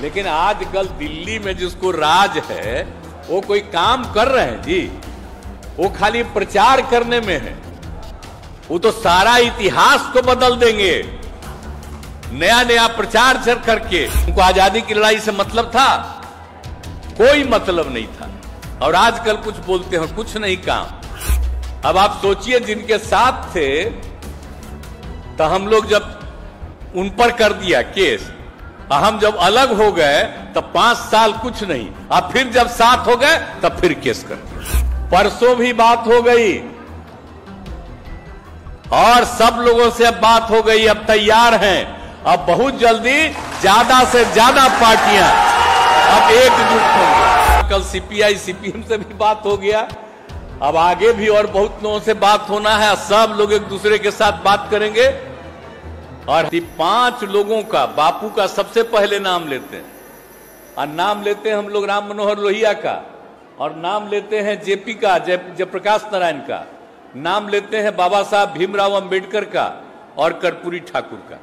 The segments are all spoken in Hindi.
लेकिन आजकल दिल्ली में जिसको राज है वो कोई काम कर रहे हैं जी, वो खाली प्रचार करने में है। वो तो सारा इतिहास को बदल देंगे नया नया प्रचार करके। उनको आजादी की लड़ाई से मतलब था? कोई मतलब नहीं था। और आजकल कुछ बोलते हैं, कुछ नहीं काम। अब आप सोचिए, जिनके साथ थे तो हम लोग जब उन पर कर दिया केस, हम जब अलग हो गए तब 5 साल कुछ नहीं, अब फिर जब साथ हो गए तब फिर केस कर दिया। परसों भी बात हो गई और सब लोगों से अब बात हो गई, अब तैयार हैं। अब बहुत जल्दी ज्यादा से ज्यादा पार्टियां अब एकजुट होंगी। कल सीपीआई सीपीएम से भी बात हो गया, अब आगे भी और बहुत लोगों से बात होना है। सब लोग एक दूसरे के साथ बात करेंगे और 5 लोगों का, बापू का सबसे पहले नाम लेते हैं, और नाम लेते हैं हम लोग राम मनोहर लोहिया का, और नाम लेते हैं जेपी का, जयप्रकाश नारायण का, नाम लेते हैं बाबा साहब भीमराव अंबेडकर का और कर्पूरी ठाकुर का।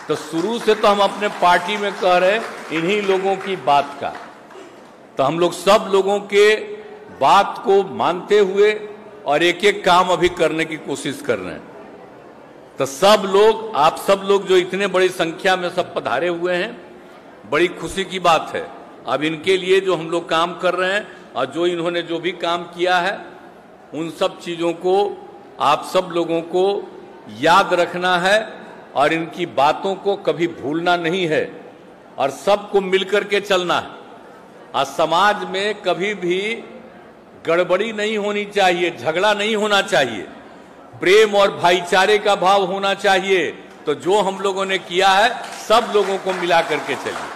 तो शुरू से तो हम अपने पार्टी में कह रहे इन्हीं लोगों की बात का। तो हम लोग सब लोगों के बात को मानते हुए और एक एक काम अभी करने की कोशिश कर रहे हैं। तो सब लोग, आप सब लोग जो इतने बड़ी संख्या में सब पधारे हुए हैं, बड़ी खुशी की बात है। अब इनके लिए जो हम लोग काम कर रहे हैं और जो इन्होंने जो भी काम किया है, उन सब चीजों को आप सब लोगों को याद रखना है और इनकी बातों को कभी भूलना नहीं है और सबको मिलकर के चलना है। और समाज में कभी भी गड़बड़ी नहीं होनी चाहिए, झगड़ा नहीं होना चाहिए, प्रेम और भाईचारे का भाव होना चाहिए। तो जो हम लोगों ने किया है, सब लोगों को मिला करके चलिए।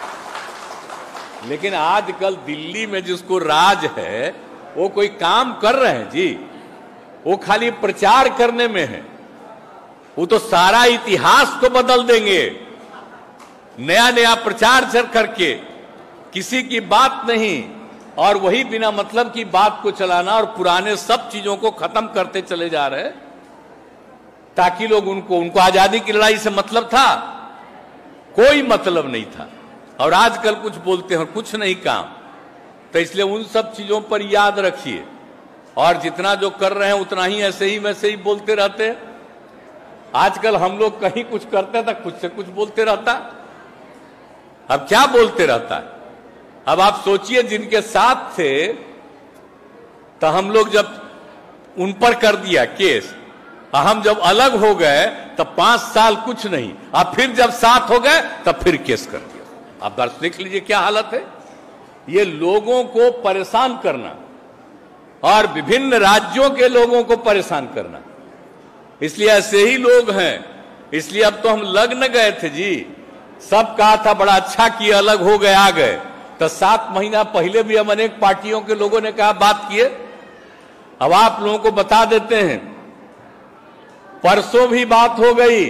लेकिन आजकल दिल्ली में जिसको राज है वो कोई काम कर रहे हैं जी, वो खाली प्रचार करने में है। वो तो सारा इतिहास को बदल देंगे नया नया प्रचार करके, किसी की बात नहीं, और वही बिना मतलब की बात को चलाना और पुराने सब चीजों को खत्म करते चले जा रहे, ताकि लोग उनको आजादी की लड़ाई से मतलब था? कोई मतलब नहीं था। और आजकल कुछ बोलते हैं, कुछ नहीं काम। तो इसलिए उन सब चीजों पर याद रखिए, और जितना जो कर रहे हैं उतना ही ऐसे ही वैसे ही बोलते रहते हैं। आजकल हम लोग कहीं कुछ करते तो कुछ से कुछ बोलते रहता, अब क्या बोलते रहता है। अब आप सोचिए, जिनके साथ थे तो हम लोग जब उन पर कर दिया केस, हम जब अलग हो गए तब 5 साल कुछ नहीं, अब फिर जब साथ हो गए तब फिर केस कर दिया। अब दर्शक देख लीजिए क्या हालत है। ये लोगों को परेशान करना और विभिन्न राज्यों के लोगों को परेशान करना, इसलिए ऐसे ही लोग हैं। इसलिए अब तो हम लग न गए थे जी, सब कहा था बड़ा अच्छा किया, अलग हो गए, आ गए। तो 7 महीना पहले भी हम अनेक पार्टियों के लोगों ने कहा बात किए। अब आप लोगों को बता देते हैं, परसों भी बात हो गई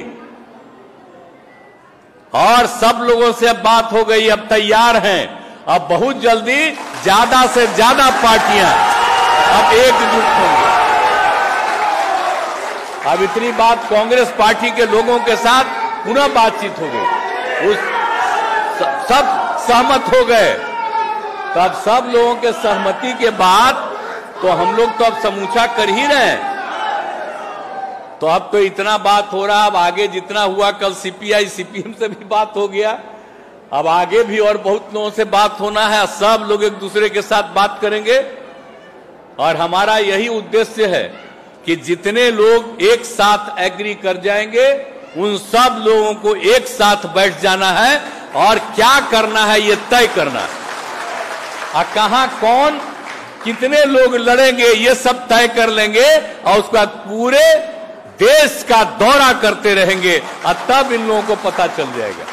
और सब लोगों से अब बात हो गई, अब तैयार हैं। अब बहुत जल्दी ज्यादा से ज्यादा पार्टियां अब एकजुट होंगी। अब इतनी बात कांग्रेस पार्टी के लोगों के साथ पुनः बातचीत हो गई, सब सहमत हो गए। तो अब सब लोगों के सहमति के बाद तो हम लोग तो अब समूचा कर ही रहे हैं। तो अब तो इतना बात हो रहा, अब आगे जितना हुआ, कल सीपीआई सीपीएम से भी बात हो गया, अब आगे भी और बहुत लोगों से बात होना है। सब लोग एक दूसरे के साथ बात करेंगे और हमारा यही उद्देश्य है कि जितने लोग एक साथ एग्री कर जाएंगे, उन सब लोगों को एक साथ बैठ जाना है और क्या करना है ये तय करना है। और कहां कौन कितने लोग लड़ेंगे ये सब तय कर लेंगे, और उसके बाद पूरे देश का दौरा करते रहेंगे और तब इन लोगों को पता चल जाएगा।